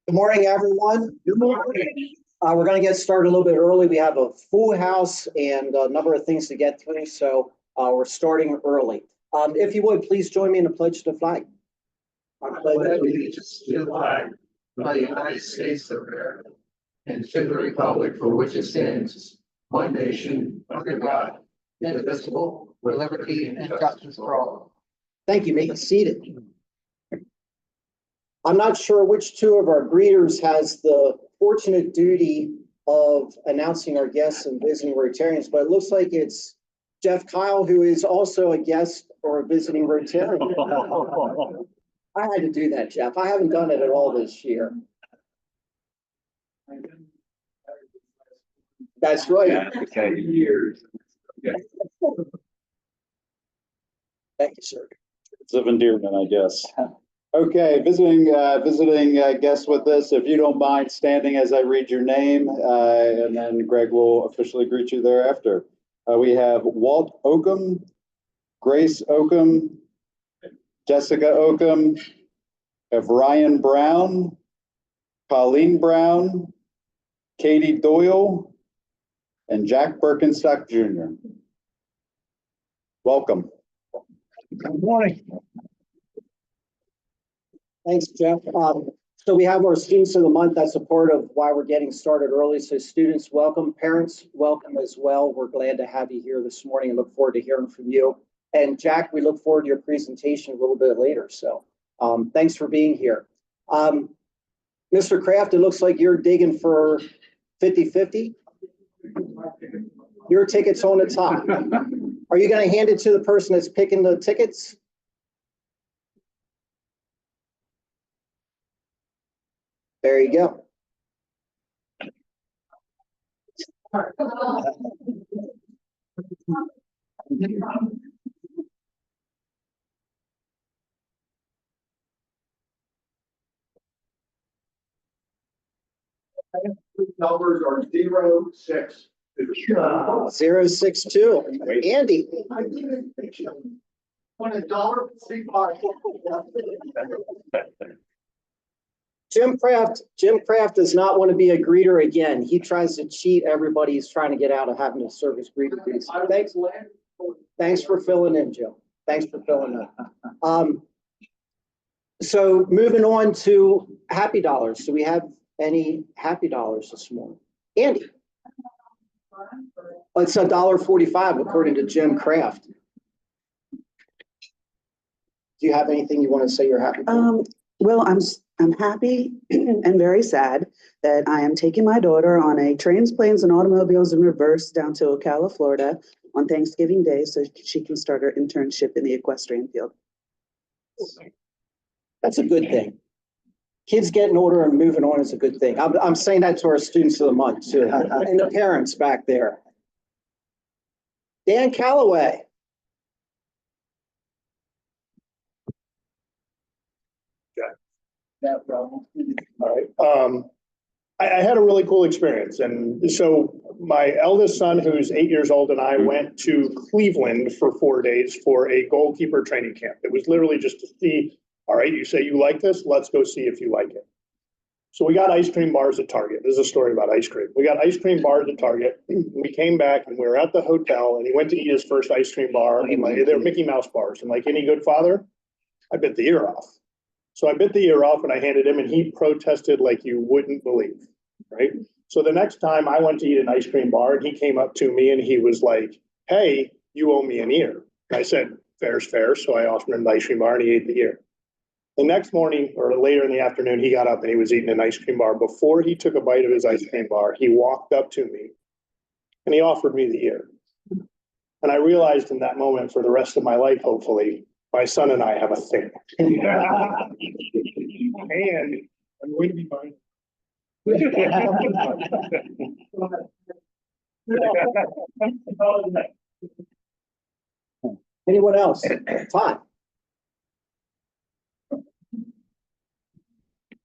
Good morning, everyone. Good morning. We're going to get started a little bit early. We have a full house and a number of things to get through, so we're starting early. If you would, please join me in the pledge to the flag. I pledge allegiance to the flag of the United States of America and to the republic for which it stands, one nation, under God, indivisible, with liberty and justice for all. Thank you. Make it seated. I'm not sure which two of our greeters has the fortunate duty of announcing our guests and visiting Rotarians, but it looks like it's Jeff Kyle, who is also a guest or a visiting Rotarian. I had to do that, Jeff. I haven't done it at all this year. That's right. Okay. Years. Thank you, sir. It's of endearment, I guess. Okay, visiting guests with us, if you don't mind standing as I read your name, and then Greg will officially greet you thereafter. We have Walt Oakham, Grace Oakham, Jessica Oakham, we have Ryan Brown, Colleen Brown, Katie Doyle, and Jack Berkenstock Jr. Welcome. Good morning. Thanks, Jeff. So we have our Students of the Month. That's a part of why we're getting started early. So students, welcome. Parents, welcome as well. We're glad to have you here this morning and look forward to hearing from you. And Jack, we look forward to your presentation a little bit later. So thanks for being here. Mr. Kraft, it looks like you're digging for 50-50. Your ticket's on the top. Are you going to hand it to the person that's picking the tickets? There you go. Numbers are 0-6. 062. Andy. On $1.65. Jim Kraft does not want to be a greeter again. He tries to cheat everybody he's trying to get out of having to serve as greeter. Thanks for filling in, Joe. Thanks for filling in. So moving on to Happy Dollars. Do we have any Happy Dollars this morning? Andy. It's $1.45 according to Jim Kraft. Do you have anything you want to say you're happy for? Well, I'm happy and very sad that I am taking my daughter on a trains, planes, and automobiles in reverse down to Ocala, Florida on Thanksgiving Day so she can start her internship in the equestrian field. That's a good thing. Kids getting older and moving on is a good thing. I'm saying that to our Students of the Month too, and the parents back there. Dan Calloway. All right. I had a really cool experience. And so my eldest son, who's 8 years old, and I went to Cleveland for 4 days for a goalkeeper training camp. It was literally just to see, all right, you say you like this, let's go see if you like it. So we got ice cream bars at Target. This is a story about ice cream. We got ice cream bars at Target. We came back and we were at the hotel and he went to eat his first ice cream bar. And they're Mickey Mouse bars. And like any good father, I bit the ear off. So I bit the ear off and I handed him and he protested like you wouldn't believe, right? So the next time I went to eat an ice cream bar and he came up to me and he was like, hey, you owe me an ear. And I said, fair's fair. So I offered him an ice cream bar and he ate the ear. The next morning or later in the afternoon, he got up and he was eating an ice cream bar. Before he took a bite of his ice cream bar, he walked up to me and he offered me the ear. And I realized in that moment for the rest of my life, hopefully, my son and I have a thing. And I'm going to be fine. Anyone else? Todd.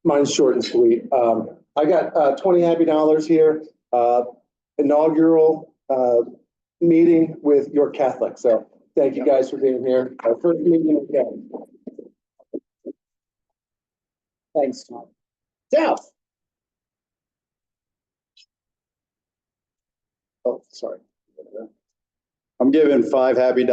Mine's short and sweet. I got 20 Happy Dollars here. Inaugural meeting with York Catholic. So thank you guys for being here. Our first meeting again. Thanks, Tom. Jeff. Oh, sorry. I'm giving $5 happy,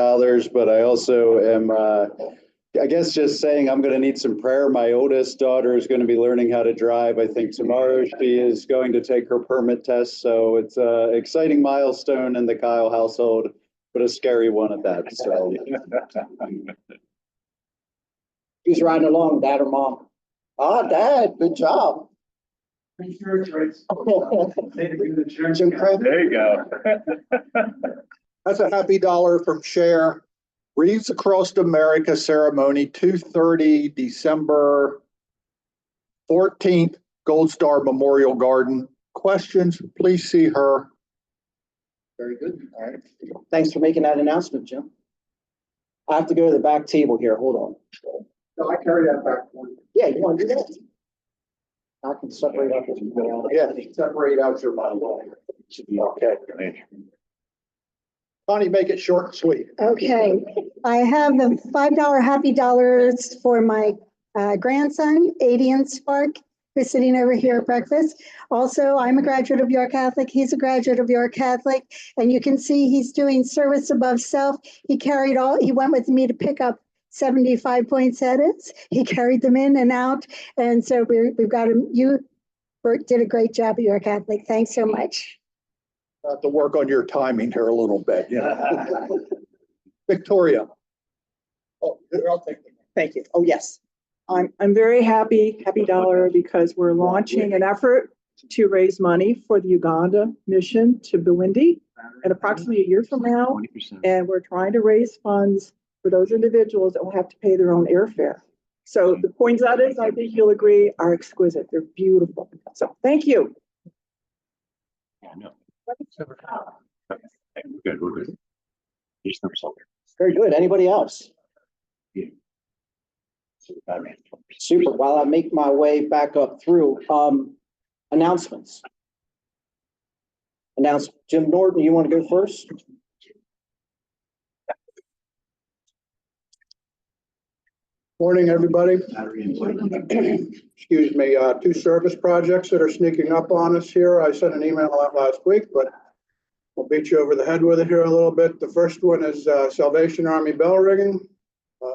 but I also am, I guess just saying I'm going to need some prayer. My oldest daughter is going to be learning how to drive. I think tomorrow she is going to take her permit test. So it's an exciting milestone in the Kyle household, but a scary one at that. So Who's riding along, dad or mom? Ah, dad, good job. Jim Craig. there you go. That's a happy dollar from Cher. Wreaths Across America ceremony, 2:30, December 14th, Gold Star Memorial Garden. Questions, please see her. Very good. All right. Thanks for making that announcement, Jim. I have to go to the back table here. Hold on. No, I carry that back for you. Yeah, you want to do that? I can separate up as well. Yeah, separate out your bottom. Okay. Connie, make it short and sweet. Okay, I have the $5 happy dollars for my grandson, Adian Spark, who's sitting over here at breakfast. Also, I'm a graduate of York Catholic. He's a graduate of York Catholic. And you can see he's doing service above self. He went with me to pick up 75 poinsettias. He carried them in and out. And so we've got him. You did a great job at York Catholic. Thanks so much. Have to work on your timing here a little bit, you know. Victoria. Oh, I'll take it. Thank you. Oh, yes. I'm very happy dollar, because we're launching an effort to raise money for the Uganda mission to Burundi at approximately a year from now. And we're trying to raise funds for those individuals that will have to pay their own airfare. So the poinsettias, I think you'll agree, are exquisite. They're beautiful. So thank you. Yeah, no. Good, we're good. Just never saw Very good. Anybody else? Super. While I make my way back up through, announcements. Jim Norton, you want to go first? Morning, everybody. Excuse me, two service projects that are sneaking up on us here. I sent an email out last week, but we'll beat you over the head with it here a little bit. The first one is Salvation Army bell ringing.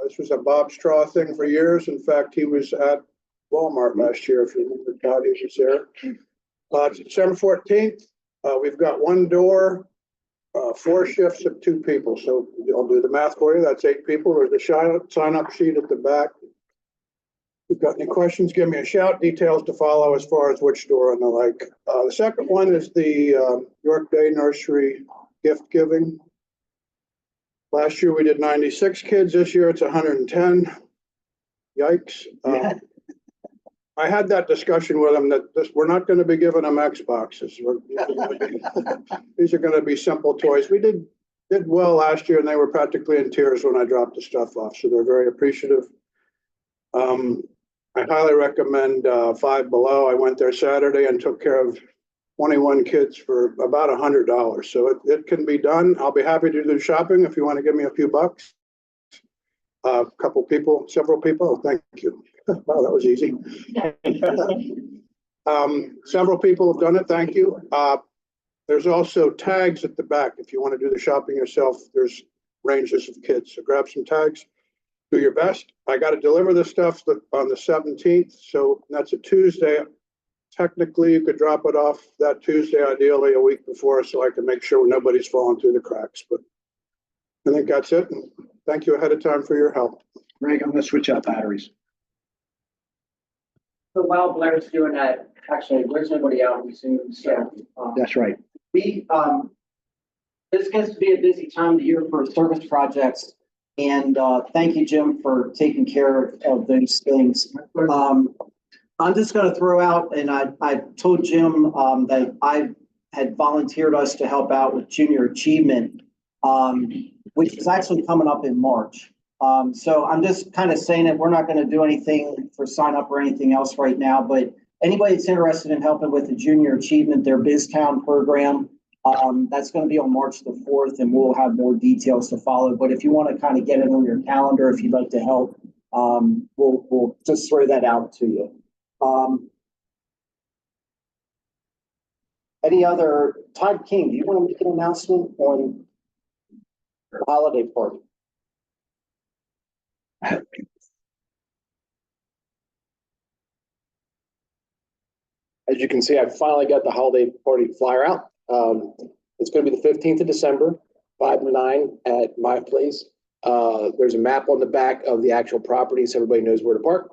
This was a Bob Straw thing for years. In fact, he was at Walmart last year, if you remember, Todd, he was there. It's December 14th. We've got one door, 4 shifts of 2 people. So I'll do the math for you. That's 8 people. There's a sign-up sheet at the back. If you've got any questions, give me a shout. Details to follow as far as which door and the like. The second one is the York Day Nursery gift giving. Last year we did 96 kids. This year it's 110. Yikes. I had that discussion with them that we're not going to be giving them Xboxes. These are going to be simple toys. We did well last year, and they were practically in tears when I dropped the stuff off. So they're very appreciative. I highly recommend Five Below. I went there Saturday and took care of 21 kids for about $100. So it can be done. I'll be happy to do shopping if you want to give me a few bucks. Several people. Oh, thank you. Wow, that was easy. Several people have done it. Thank you. There's also tags at the back. If you want to do the shopping yourself, there's ranges of kids. So grab some tags. Do your best. I got to deliver this stuff on the 17th. So that's a Tuesday. Technically, you could drop it off that Tuesday, ideally a week before, so I can make sure nobody's falling through the cracks. But I think that's it. And thank you ahead of time for your help. Greg, I'm going to switch out batteries. So while Blair's doing that, actually, there's nobody out in Zoom, so. That's right. This gets to be a busy time of the year for service projects. And thank you, Jim, for taking care of those things. I'm just going to throw out, and I told Jim that I had volunteered us to help out with junior achievement, which is actually coming up in March. So I'm just kind of saying that we're not going to do anything for sign up or anything else right now, but anybody that's interested in helping with the junior achievement, their BizTown program, that's going to be on March the 4th, and we'll have more details to follow. But if you want to kind of get it on your calendar, if you'd like to help, we'll just throw that out to you. Any other, Todd King, do you want to make an announcement on the holiday party? As you can see, I finally got the holiday party flyer out. It's going to be the 15th of December, 5 to 9 at my place. There's a map on the back of the actual property so everybody knows where to park.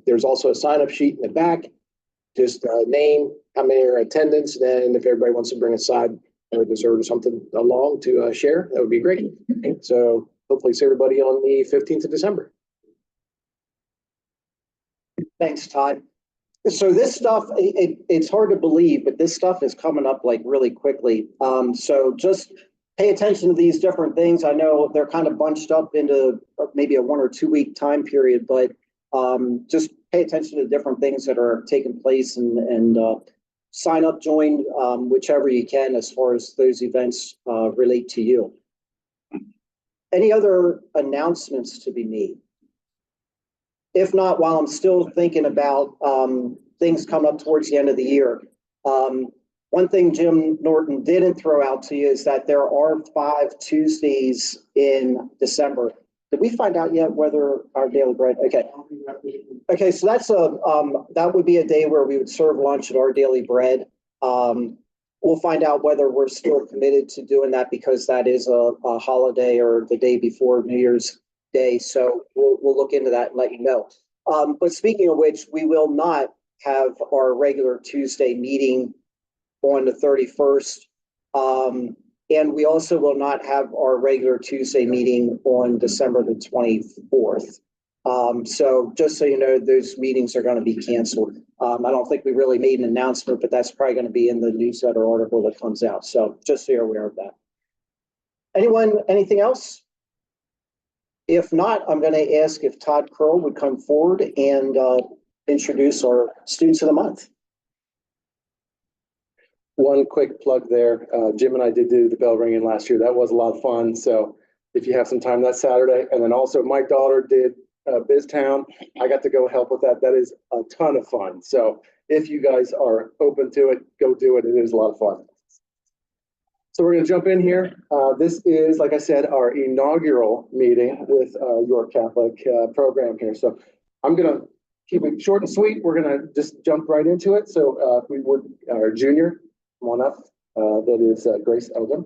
There's also a sign-up sheet in the back. Just name, how many are in attendance, then if everybody wants to bring a side or dessert or something along to share, that would be great. So hopefully see everybody on the 15th of December. Thanks, Todd. So this stuff, it's hard to believe, but this stuff is coming up like really quickly. So just pay attention to these different things. I know they're kind of bunched up into maybe a 1 or 2 week time period, but just pay attention to the different things that are taking place and sign up, join whichever you can as far as those events relate to you. Any other announcements to be made? If not, while I'm still thinking about things coming up towards the end of the year, one thing Jim Norton didn't throw out to you is that there are 5 Tuesdays in December. Did we find out yet whether our daily bread? Okay. Okay, so that's that would be a day where we would serve lunch at Our Daily Bread. We'll find out whether we're still committed to doing that because that is a holiday or the day before New Year's Day. So we'll look into that and let you know. But speaking of which, we will not have our regular Tuesday meeting on the 31st. And we also will not have our regular Tuesday meeting on December the 24th. So just so you know, those meetings are going to be canceled. I don't think we really made an announcement, but that's probably going to be in the newsletter article that comes out. So just so you're aware of that. Anyone, anything else? If not, I'm going to ask if Todd Curl would come forward and introduce our students of the month. One quick plug there. Jim and I did do the bell ringing last year. That was a lot of fun. So if you have some time, that's Saturday. And then also my daughter did BizTown. I got to go help with that. That is a ton of fun. So if you guys are open to it, go do it. It is a lot of fun. So we're going to jump in here. This is, like I said, our inaugural meeting with York Catholic program here. So I'm going to keep it short and sweet. We're going to just jump right into it. So if we would, our junior, come on up. That is Grace Eldon.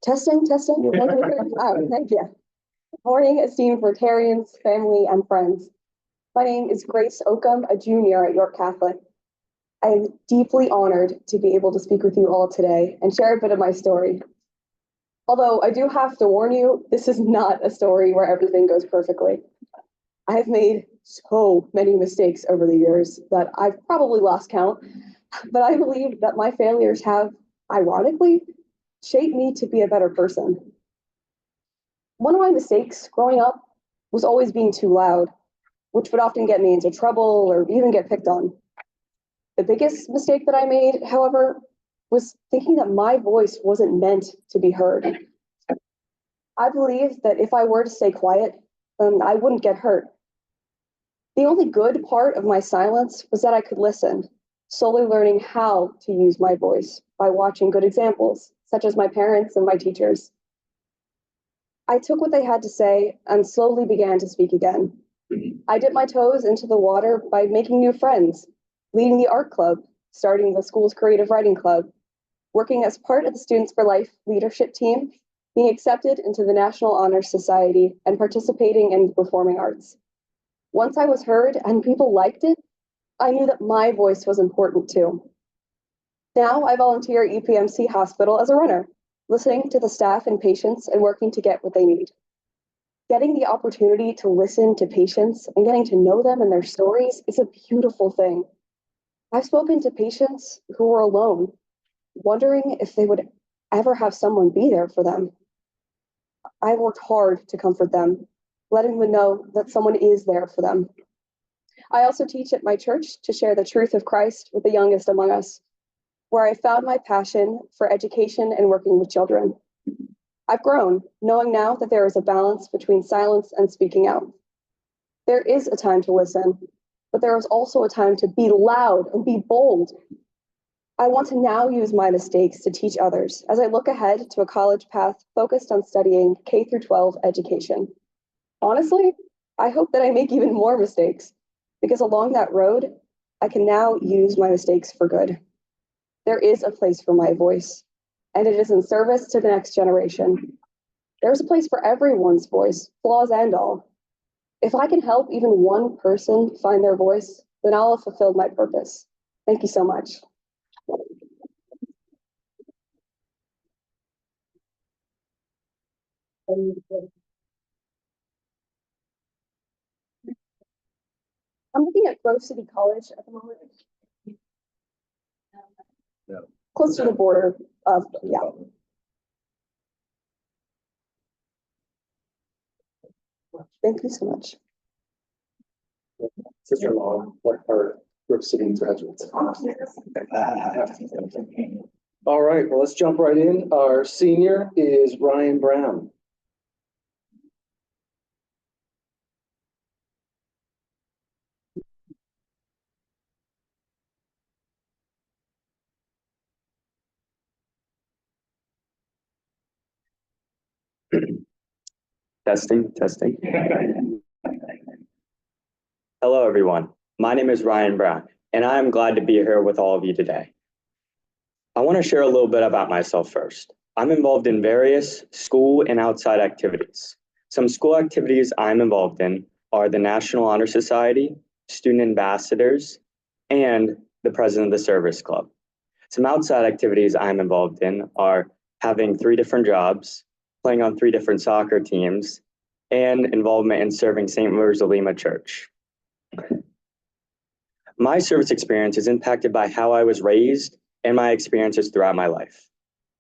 Testing. Oh, thank you. Good morning, esteemed Rotarians, family, and friends. My name is Grace Oakham, a junior at York Catholic. I am deeply honored to be able to speak with you all today and share a bit of my story. Although I do have to warn you, this is not a story where everything goes perfectly. I have made so many mistakes over the years that I've probably lost count, but I believe that my failures have, ironically, shaped me to be a better person. One of my mistakes growing up was always being too loud, which would often get me into trouble or even get picked on. The biggest mistake that I made, however, was thinking that my voice wasn't meant to be heard. I believed that if I were to stay quiet, then I wouldn't get hurt. The only good part of my silence was that I could listen, slowly learning how to use my voice by watching good examples, such as my parents and my teachers. I took what they had to say and slowly began to speak again. I dipped my toes into the water by making new friends, leading the art club, starting the school's creative writing club, working as part of the Students for Life leadership team, being accepted into the National Honor Society, and participating in the performing arts. Once I was heard and people liked it, I knew that my voice was important too. Now I volunteer at UPMC Hospital as a runner, listening to the staff and patients and working to get what they need. Getting the opportunity to listen to patients and getting to know them and their stories is a beautiful thing. I've spoken to patients who were alone, wondering if they would ever have someone be there for them. I worked hard to comfort them, letting them know that someone is there for them. I also teach at my church to share the truth of Christ with the youngest among us, where I found my passion for education and working with children. I've grown, knowing now that there is a balance between silence and speaking out. There is a time to listen, but there is also a time to be loud and be bold. I want to now use my mistakes to teach others as I look ahead to a college path focused on studying K through 12 education. Honestly, I hope that I make even more mistakes, because along that road, I can now use my mistakes for good. There is a place for my voice, and it is in service to the next generation. There's a place for everyone's voice, flaws and all. If I can help even one person find their voice, then I'll have fulfilled my purpose. Thank you so much. I'm looking at Grove City College at the moment. Close to the border of, yeah. Thank you so much. Sister-in-law, like her Grove City graduates. All right, well, let's jump right in. Our senior is Ryan Brown. Testing, testing. Hello, everyone. My name is Ryan Brown, and I am glad to be here with all of you today. I want to share a little bit about myself first. I'm involved in various school and outside activities. Some school activities I'm involved in are the National Honor Society, Student Ambassadors, and the President of the Service Club. Some outside activities I'm involved in are having 3 different jobs, playing on 3 different soccer teams, and involvement in serving St. Rosalima Church. My service experience is impacted by how I was raised and my experiences throughout my life.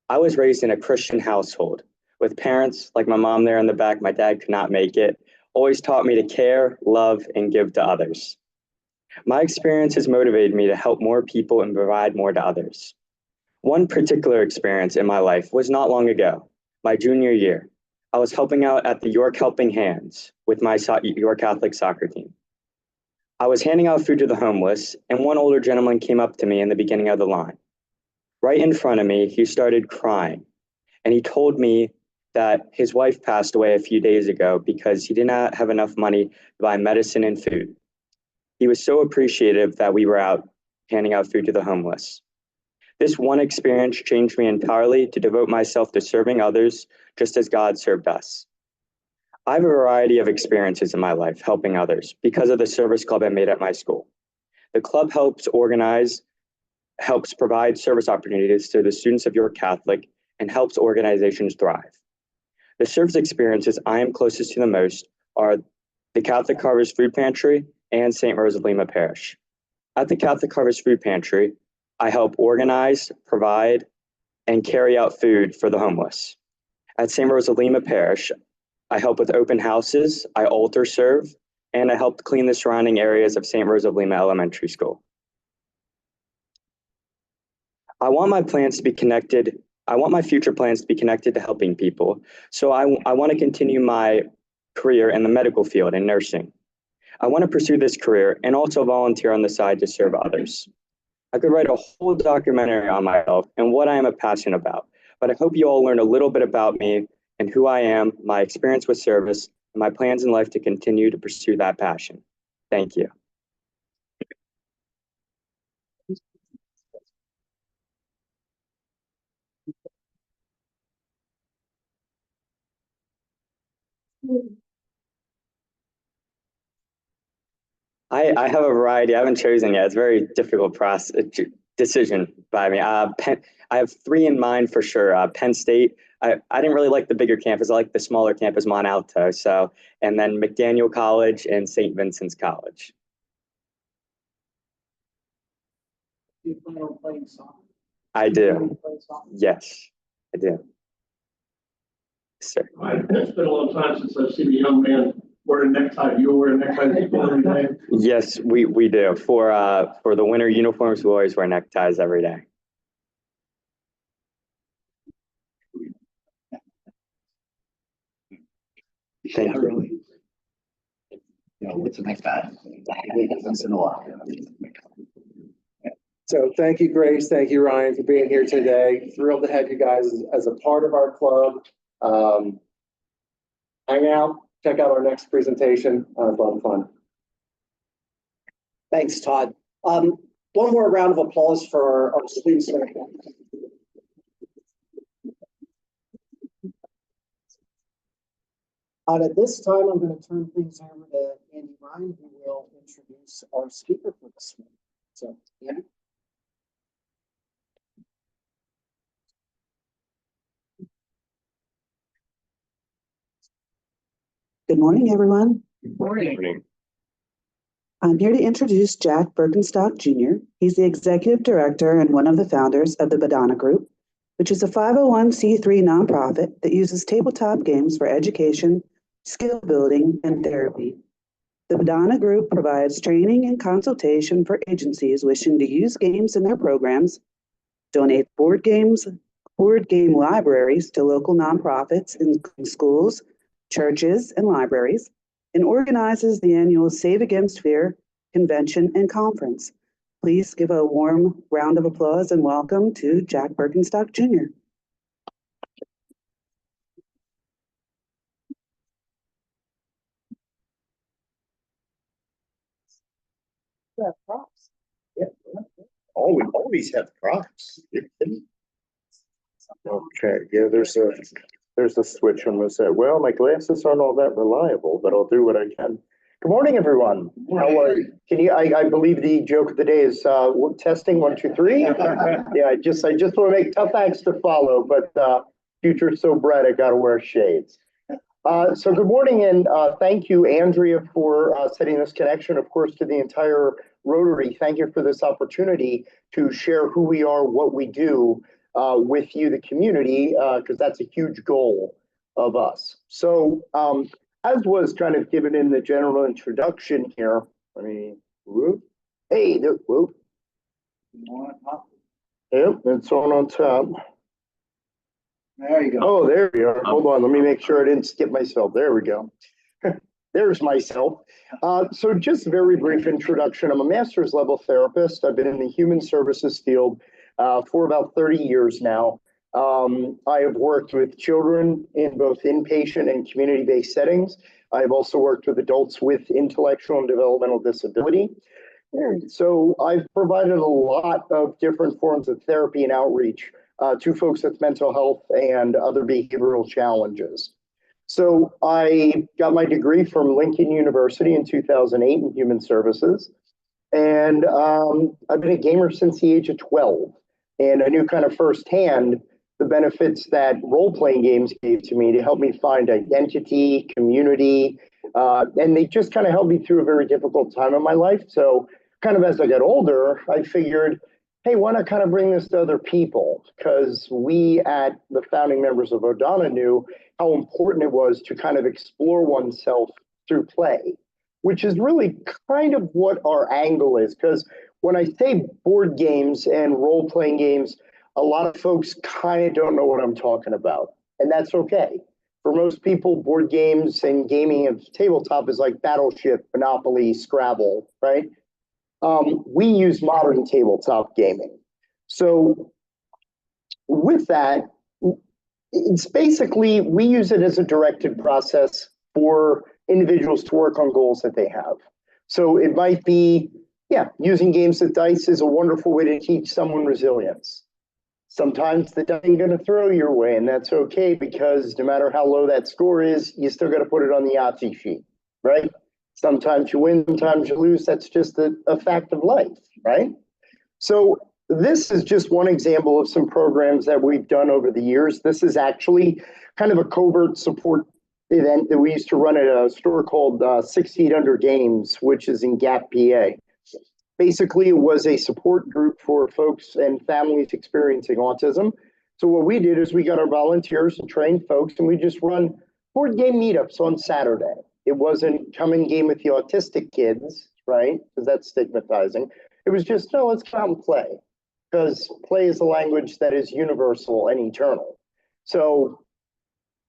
I was raised in a Christian household with parents, like my mom there in the back, my dad could not make it, always taught me to care, love, and give to others. My experience has motivated me to help more people and provide more to others. One particular experience in my life was not long ago, my junior year. I was helping out at the York Helping Hands with my York Catholic soccer team. I was handing out food to the homeless, and one older gentleman came up to me in the beginning of the line. Right in front of me, he started crying, and he told me that his wife passed away a few days ago because he did not have enough money to buy medicine and food. He was so appreciative that we were out handing out food to the homeless. This one experience changed me entirely to devote myself to serving others just as God served us. I have a variety of experiences in my life helping others because of the service club I made at my school. The club helps provide service opportunities to the students of York Catholic and helps organizations thrive. The service experiences I am closest to the most are the Catholic Harvest Food Pantry and St. Rosalima Parish. At the Catholic Harvest Food Pantry, I help organize, provide, and carry out food for the homeless. At St. Rosalima Parish, I help with open houses, I altar serve, and I helped clean the surrounding areas of St. Rosalima Elementary School. I want my future plans to be connected to helping people. So I want to continue my career in the medical field in nursing. I want to pursue this career and also volunteer on the side to serve others. I could write a whole documentary on myself and what I am passionate about, but I hope you all learn a little bit about me and who I am, my experience with service, and my plans in life to continue to pursue that passion. Thank you. I have a variety. I haven't chosen yet. It's a very difficult decision by me. I have 3 in mind for sure. Penn State. I didn't really like the bigger campus. I like the smaller campus, Mont Alto. So, and then McDaniel College and St. Vincent's College. You plan on playing soccer? I do. Yes. I do. Sir. It's been a long time since I've seen a young man wear a necktie. You wear a necktie every day. Yes, we do. For the winter uniforms, we always wear neckties every day. Thank you. Really. You know, what's the next guy? Once in a while. So thank you, Grace. Thank you, Ryan, for being here today. Thrilled to have you guys as a part of our club. Hang out, check out our next presentation. Fun. Thanks, Todd. One more round of applause for our students. At this time, I'm going to turn things over to Andy Ryan, who will introduce our speaker for this morning. So, Andy. Good morning, everyone. Good morning. I'm here to introduce Jack Berkenstock Jr. He's the executive director and one of the founders of the Bodhana Group, which is a 501c3 nonprofit that uses tabletop games for education, skill building, and therapy. The Bodhana Group provides training and consultation for agencies wishing to use games in their programs, donate board game libraries to local nonprofits in schools, churches, and libraries, and organizes the annual Save Against Fear convention and conference. Please give a warm round of applause and welcome to Jack Berkenstock Jr. Yeah, props. Yeah. Oh, we always have props. Okay, yeah, there's a switch on this. Well, my glasses aren't all that reliable, but I'll do what I can. Good morning, everyone. How are you? I believe the joke of the day is testing 1, 2, 3. Yeah, I just want to make tough acts to follow, but future's so bright I gotta wear shades. So good morning, and thank you, Andrea, for setting this connection, of course, to the entire Rotary. Thank you for this opportunity to share who we are, what we do with you, the community, because that's a huge goal of us. So as was kind of given in the general introduction here, let me, whoop. Hey, whoop. Yep, it's on top. There you go. Oh, there we are. Hold on, let me make sure I didn't skip myself. There we go. There's myself. So just a very brief introduction. I'm a master's level therapist. I've been in the human services field for about 30 years now. I have worked with children in both inpatient and community-based settings. I've also worked with adults with intellectual and developmental disability. So I've provided a lot of different forms of therapy and outreach to folks with mental health and other behavioral challenges. So I got my degree from Lincoln University in 2008 in human services. And I've been a gamer since the age of 12. And I knew kind of firsthand the benefits that role-playing games gave to me to help me find identity, community, and they just kind of helped me through a very difficult time in my life. So kind of as I got older, I figured, hey, why not kind of bring this to other people? Because we at the founding members of Bodhana knew how important it was to kind of explore oneself through play, which is really kind of what our angle is. Because when I say board games and role-playing games, a lot of folks kind of don't know what I'm talking about, and that's okay. For most people, board games and gaming of tabletop is like Battleship, Monopoly, Scrabble, right? We use modern tabletop gaming. So with that, it's basically, we use it as a directed process for individuals to work on goals that they have. So it might be, yeah, using games with dice is a wonderful way to teach someone resilience. Sometimes the die is going to throw your way, and that's okay, because no matter how low that score is, you still got to put it on the Yahtzee sheet, right? Sometimes you win, sometimes you lose. That's just a fact of life, right? So this is just one example of some programs that we've done over the years. This is actually kind of a covert support event that we used to run at a store called 6 Feet Under Games, which is in Gap, PA. Basically, it was a support group for folks and families experiencing autism. So what we did is we got our volunteers and trained folks, and we just run board game meetups on Saturday. It wasn't come and game with the autistic kids, right? Because that's stigmatizing. It was just, no, let's come out and play. Because play is a language that is universal and eternal. So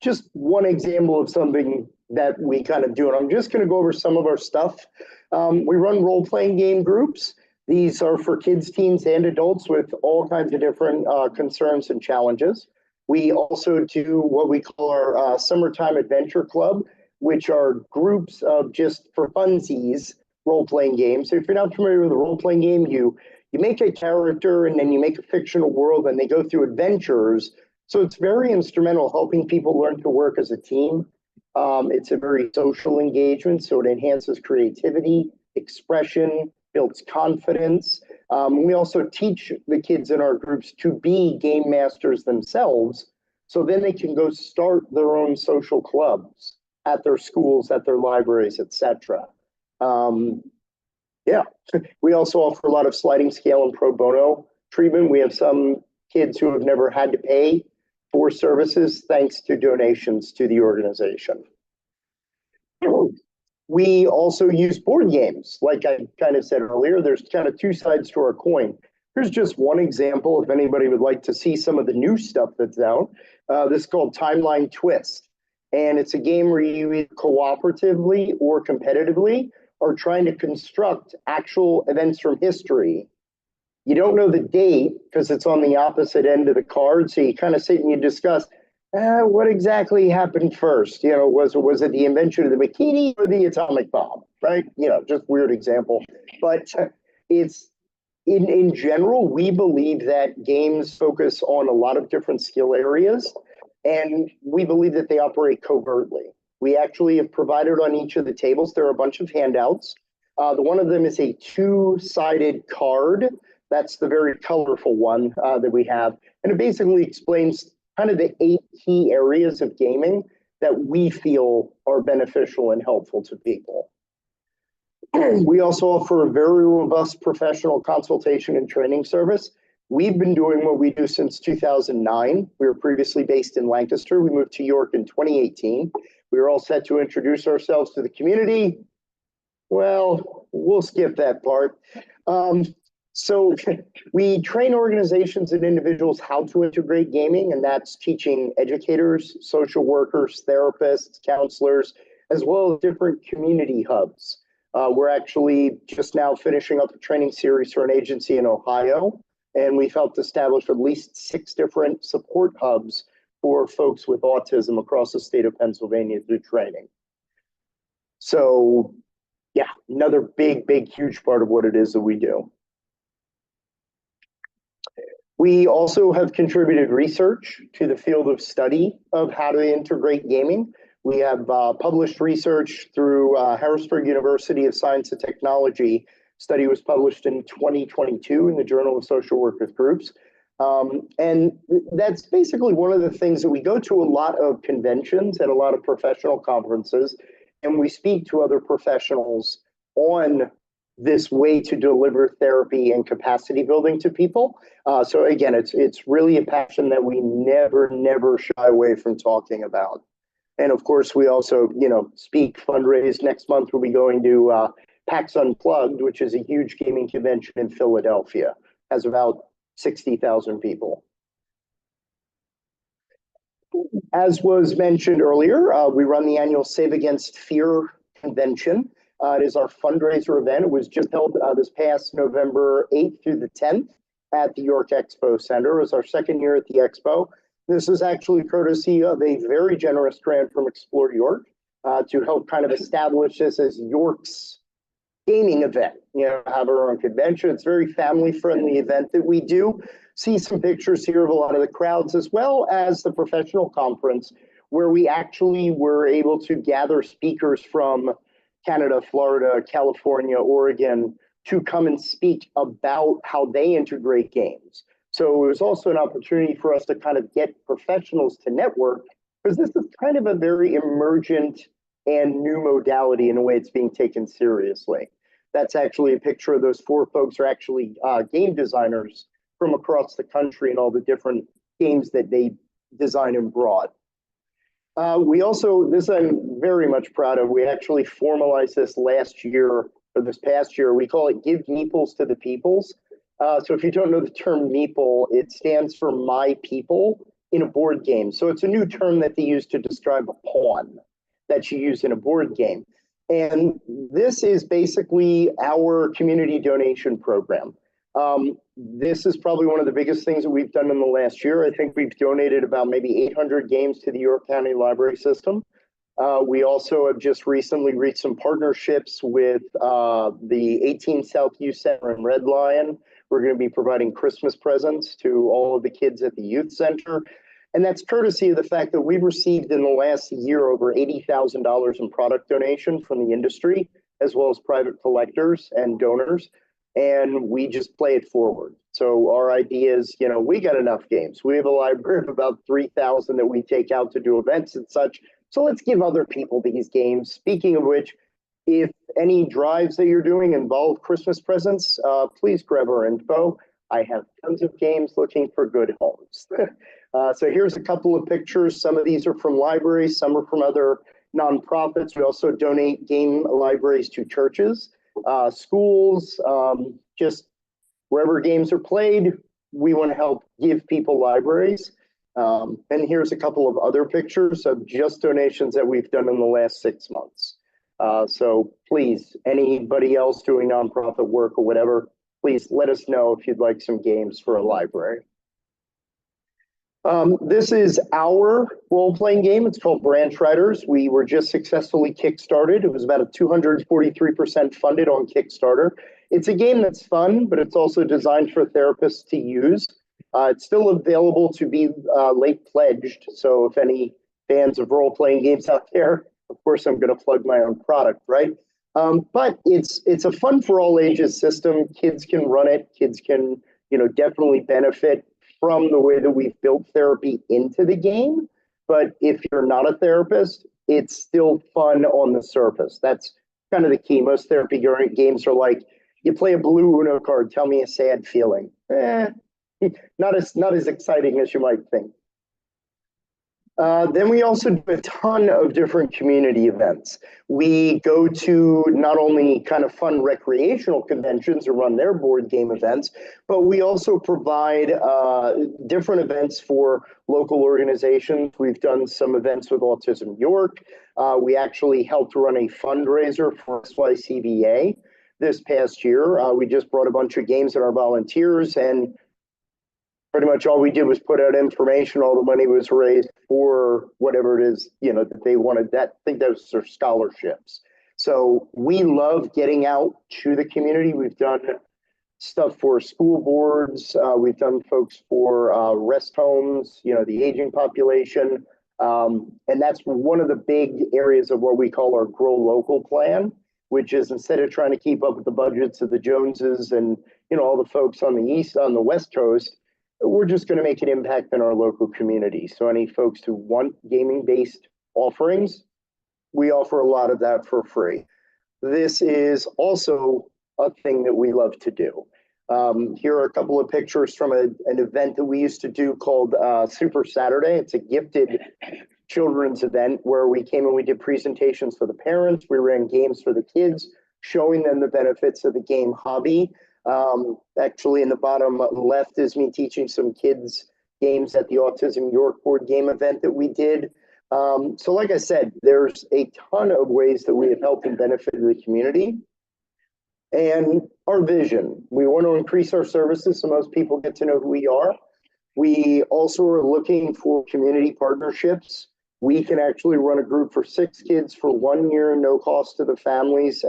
just one example of something that we kind of do, and I'm just going to go over some of our stuff. We run role-playing game groups. These are for kids, teens, and adults with all kinds of different concerns and challenges. We also do what we call our Summertime Adventure Club, which are groups of just for funsies role-playing games. So if you're not familiar with a role-playing game, you make a character and then you make a fictional world and they go through adventures. So it's very instrumental helping people learn to work as a team. It's a very social engagement, so it enhances creativity, expression, builds confidence. We also teach the kids in our groups to be game masters themselves, so then they can go start their own social clubs at their schools, at their libraries, etc. Yeah, we also offer a lot of sliding scale and pro bono treatment. We have some kids who have never had to pay for services thanks to donations to the organization. We also use board games. Like I kind of said earlier, there's kind of two sides to our coin. Here's just one example if anybody would like to see some of the new stuff that's out. This is called Timeline Twist. And it's a game where you either cooperatively or competitively are trying to construct actual events from history. You don't know the date because it's on the opposite end of the card. So you kind of sit and you discuss, what exactly happened first? You know, was it the invention of the bikini or the atomic bomb, right? You know, just weird example. But it's, in general, we believe that games focus on a lot of different skill areas, and we believe that they operate covertly. We actually have provided on each of the tables, there are a bunch of handouts. The one of them is a two-sided card. That's the very colorful one that we have. And it basically explains kind of the 8 key areas of gaming that we feel are beneficial and helpful to people. We also offer a very robust professional consultation and training service. We've been doing what we do since 2009. We were previously based in Lancaster. We moved to York in 2018. We were all set to introduce ourselves to the community. Well, we'll skip that part. So we train organizations and individuals how to integrate gaming, and that's teaching educators, social workers, therapists, counselors, as well as different community hubs. We're actually just now finishing up a training series for an agency in Ohio, and we've helped establish at least 6 different support hubs for folks with autism across the state of Pennsylvania through training. So yeah, another big, huge part of what it is that we do. We also have contributed research to the field of study of how to integrate gaming. We have published research through Harrisburg University of Science and Technology. Study was published in 2022 in the Journal of Social Workers Groups. And that's basically one of the things that we go to a lot of conventions and a lot of professional conferences, and we speak to other professionals on this way to deliver therapy and capacity building to people. So again, it's really a passion that we never shy away from talking about. And of course, we also, speak, fundraise. Next month, we'll be going to PAX Unplugged, which is a huge gaming convention in Philadelphia. Has about 60,000 people. As was mentioned earlier, we run the annual Save Against Fear convention. It is our fundraiser event. It was just held this past November 8th through the 10th at the York Expo Center. It was our 2nd year at the Expo. This is actually courtesy of a very generous grant from Explore York to help kind of establish this as York's gaming event. Have our own convention. It's a very family-friendly event that we do. See some pictures here of a lot of the crowds, as well as the professional conference, where we actually were able to gather speakers from Canada, Florida, California, Oregon, to come and speak about how they integrate games. So it was also an opportunity for us to kind of get professionals to network, because this is kind of a very emergent and new modality in a way it's being taken seriously. That's actually a picture of those 4 folks are actually game designers from across the country and all the different games that they designed and brought. We also, this I'm very much proud of, we actually formalized this last year, or this past year. We call it Give Meeples to the Peoples. So if you don't know the term meeple, it stands for my people in a board game. So it's a new term that they use to describe a pawn that you use in a board game. And this is basically our community donation program. This is probably one of the biggest things that we've done in the last year. I think we've donated about maybe 800 games to the York County Library System. We also have just recently reached some partnerships with the 18 South Youth Center and Red Lion. We're going to be providing Christmas presents to all of the kids at the youth center. And that's courtesy of the fact that we've received in the last year over $80,000 in product donation from the industry, as well as private collectors and donors. And we just play it forward. So our idea is, you know, we got enough games. We have a library of about 3,000 that we take out to do events and such. So let's give other people these games. Speaking of which, if any drives that you're doing involve Christmas presents, please grab our info. I have tons of games looking for good homes. So here's a couple of pictures. Some of these are from libraries, some are from other nonprofits. We also donate game libraries to churches, schools, just wherever games are played, we want to help give people libraries. And here's a couple of other pictures of just donations that we've done in the last 6 months. So please, anybody else doing nonprofit work or whatever, please let us know if you'd like some games for a library. This is our role-playing game. It's called Branch Riders. We were just successfully Kickstarted. It was about a 243% funded on Kickstarter. It's a game that's fun, but it's also designed for therapists to use. It's still available to be late pledged. So if any fans of role-playing games out there, of course, I'm going to plug my own product, right? But it's a fun for all ages system. Kids can run it. Kids can, you know, definitely benefit from the way that we've built therapy into the game. But if you're not a therapist, it's still fun on the surface. That's kind of the key. Most therapy games are like, you play a blue Uno card, tell me a sad feeling. Not as exciting as you might think. Then we also do a ton of different community events. We go to not only kind of fun recreational conventions or run their board game events, but we also provide different events for local organizations. We've done some events with Autism York. We actually helped run a fundraiser for SYCBA this past year. We just brought a bunch of games in our volunteers, and pretty much all we did was put out information. All the money was raised for whatever it is, you know, that they wanted. That, I think those are scholarships. So we love getting out to the community. We've done stuff for school boards. We've done folks for rest homes, you know, the aging population. And that's one of the big areas of what we call our Grow Local plan, which is instead of trying to keep up with the budgets of the Joneses and, you know, all the folks on the West Coast, we're just going to make an impact in our local community. So any folks who want gaming-based offerings, we offer a lot of that for free. This is also a thing that we love to do. Here are a couple of pictures from an event that we used to do called Super Saturday. It's a gifted children's event where we came and we did presentations for the parents. We ran games for the kids, showing them the benefits of the game hobby. Actually in the bottom left is me teaching some kids games at the Autism York board game event that we did. So like I said, there's a ton of ways that we have helped and benefited the community. And our vision, we want to increase our services so most people get to know who we are. We also are looking for community partnerships. We can actually run a group for 6 kids for 1 year, no cost to the families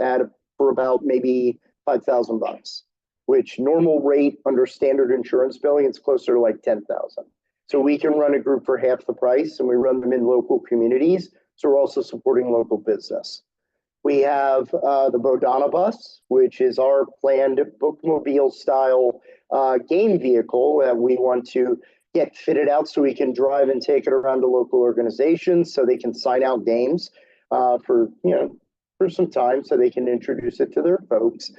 for about maybe $5,000. Which normal rate under standard insurance billing, it's closer to like 10,000. So we can run a group for half the price, and we run them in local communities. So we're also supporting local business. We have the Bodhana bus, which is our planned bookmobile style game vehicle that we want to get fitted out so we can drive and take it around to local organizations so they can sign out games for some time so they can introduce it to their folks.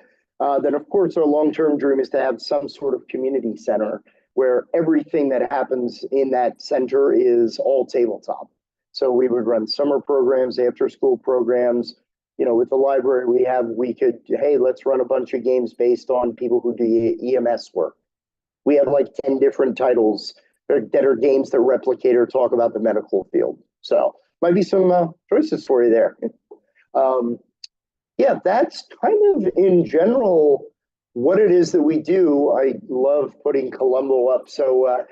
Then, of course, our long-term dream is to have some sort of community center where everything that happens in that center is all tabletop. So we would run summer programs, after school programs. You know, with the library we could, hey, let's run a bunch of games based on people who do EMS work. We have like 10 different titles that are games that replicate or talk about the medical field. So might be some choices for you there. Yeah, that's kind of in general what it is that we do. I love putting Columbo up. So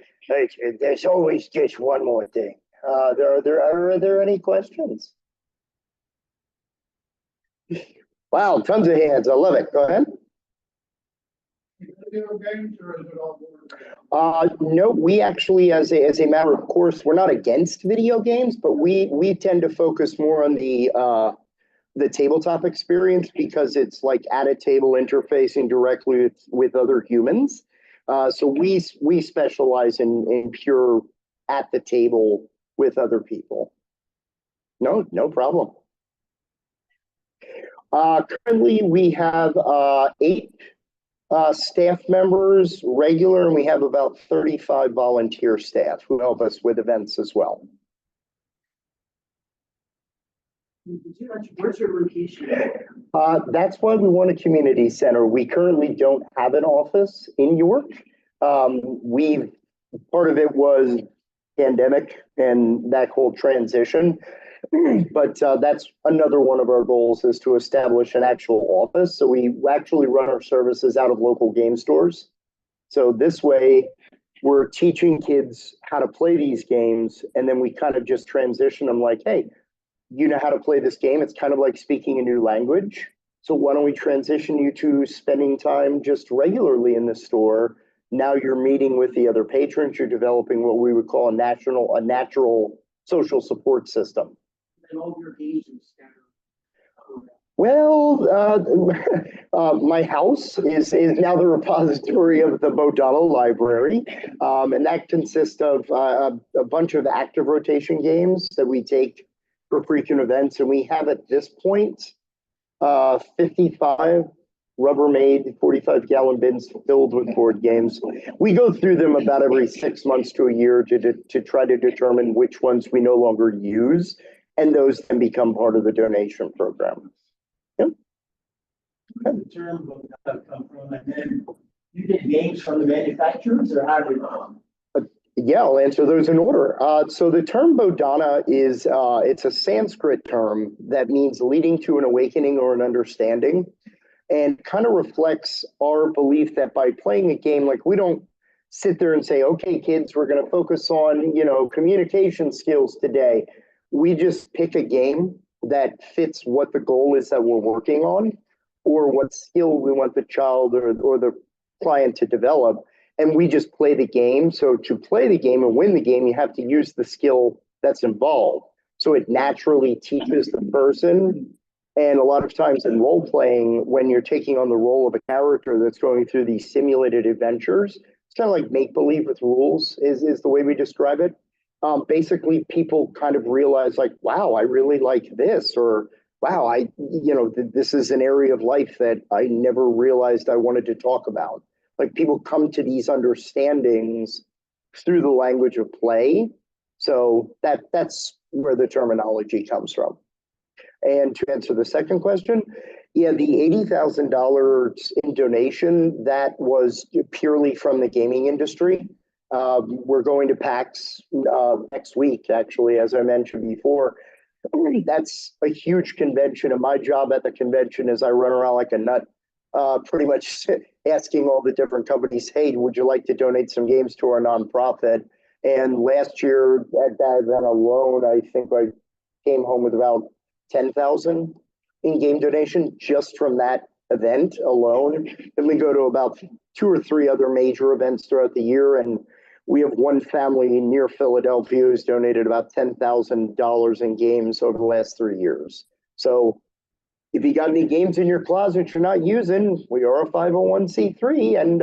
there's always just one more thing. Are there any questions? Wow, tons of hands. I love it. Go ahead. No, we actually, as a matter of course, we're not against video games, but we tend to focus more on the tabletop experience because it's like at a table interfacing directly with other humans. So we specialize in pure at the table with other people. No problem. Currently, we have 8 staff members regular, and we have about 35 volunteer staff who help us with events as well. Where's your location? That's why we want a community center. We currently don't have an office in York. Part of it was pandemic and that whole transition. But that's another one of our goals, is to establish an actual office. So we actually run our services out of local game stores. So this way, we're teaching kids how to play these games, and then we kind of just transition them like, hey, you know how to play this game. It's kind of like speaking a new language. So why don't we transition you to spending time just regularly in the store? Now you're meeting with the other patrons. You're developing what we would call a natural social support system. And all your games are scattered. Well, my house is now the repository of the Bodhana library, and that consists of a bunch of active rotation games that we take for frequent events, and we have at this point 55 Rubbermaid 45-gallon bins filled with board games. We go through them about every 6 months to a year to try to determine which ones we no longer use, and those then become part of the donation program. Yep. Where did the term Bodhana come from? And then you get games from the manufacturers, or how did it? Yeah, I'll answer those in order. So the term Bodhana is it's a Sanskrit term that means leading to an awakening or an understanding, and kind of reflects our belief that by playing a game, like, we don't sit there and say, okay, kids, we're going to focus on, communication skills today. We just pick a game that fits what the goal is that we're working on, or what skill we want the child or the client to develop. And we just play the game. So to play the game and win the game, you have to use the skill that's involved. So it naturally teaches the person. And a lot of times in role playing, when you're taking on the role of a character that's going through these simulated adventures, it's kind of like make-believe with rules is the way we describe it. Basically, people kind of realize, like, wow, I really like this, or wow, this is an area of life that I never realized I wanted to talk about. Like, people come to these understandings through the language of play. So that's where the terminology comes from. And to answer the second question, yeah, the $80,000 in donation, that was purely from the gaming industry. We're going to PAX next week, actually, as I mentioned before. That's a huge convention, and my job at the convention is I run around like a nut, pretty much asking all the different companies, hey, would you like to donate some games to our nonprofit? And last year at that event alone, I think I came home with about 10,000 in game donation just from that event alone. Then we go to about 2 or 3 other major events throughout the year, and we have one family near Philadelphia who's donated about $10,000 in games over the last 3 years. So if you got any games in your closet you're not using, we are a 501c3, and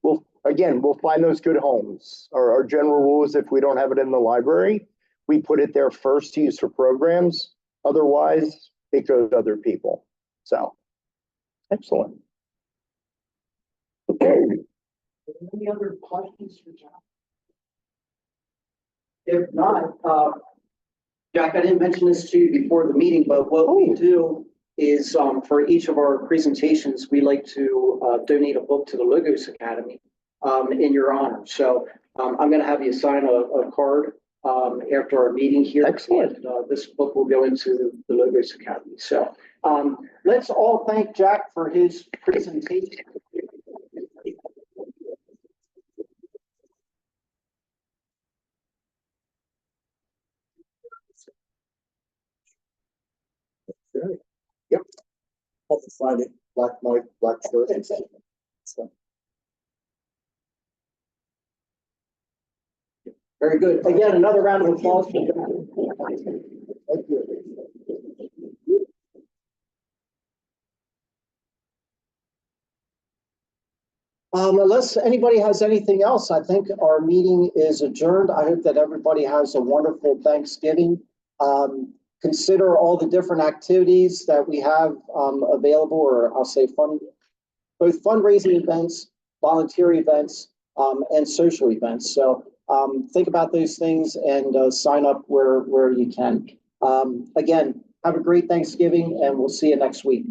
we'll find those good homes. Our general rule is, if we don't have it in the library, we put it there first to use for programs. Otherwise, it goes to other people. So, excellent. Any other questions for Jack? If not, Jack, I didn't mention this to you before the meeting, but what we do is for each of our presentations, we like to donate a book to the Logos Academy in your honor. So I'm going to have you sign a card after our meeting here. Excellent. And this book will go into the Logos Academy. So let's all thank Jack for his presentation. Yep. Have to find it, black, white, black shirt. So, Very good. Again, another round of applause for Jack. thank you. Unless anybody has anything else, I think our meeting is adjourned. I hope that everybody has a wonderful Thanksgiving. Consider all the different activities that we have available, or I'll say both fundraising events, volunteer events, and social events. So think about those things and sign up where you can. Again, have a great Thanksgiving, and we'll see you next week.